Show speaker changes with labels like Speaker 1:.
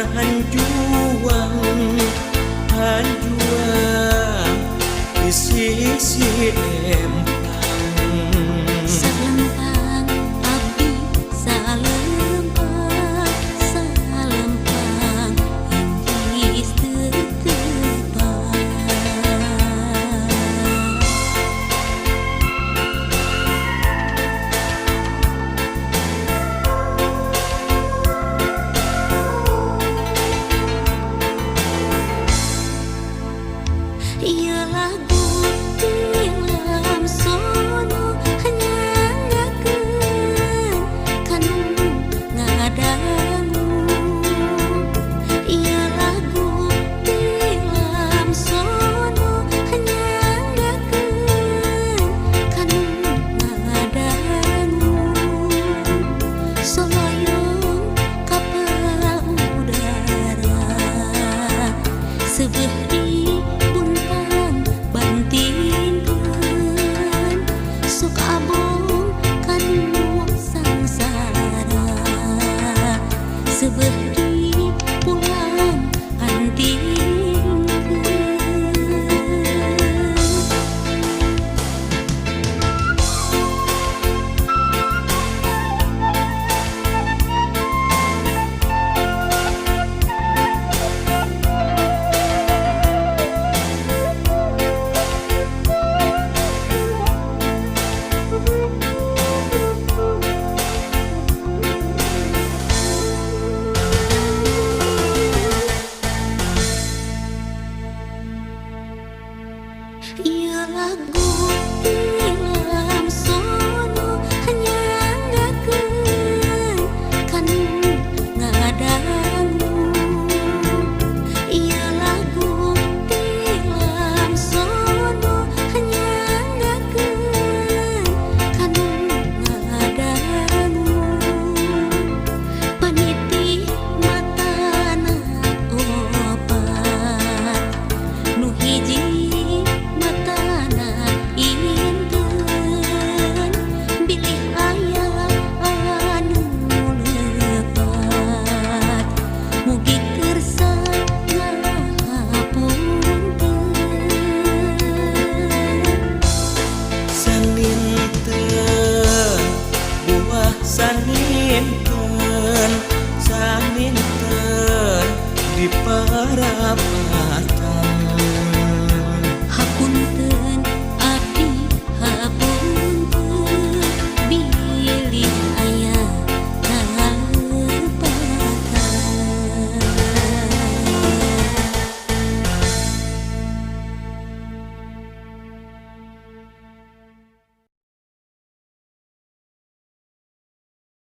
Speaker 1: hanjuang hanjuang di sisi empang
Speaker 2: salempang abdi salempang salempang hindis tetepang ia lagu tilam sono hanyanggakeun kanu ngadangu ia lagu tilam sono hanyanggakeun kanu ngadangu soloyong kapal udara sebelah di bantingkeun sok abong kanu sangsara sebelah di pulang antingkeun ia lagu tilam sono hanyanggakeun kanu ngadangu ia lagu tilam sono hanyanggakeun kanu ngadangu paniti matana opat nu hiji inten bilih aya anu lepat mugi kersa ngahapunten
Speaker 1: saninten buah saninten saninten di parapatan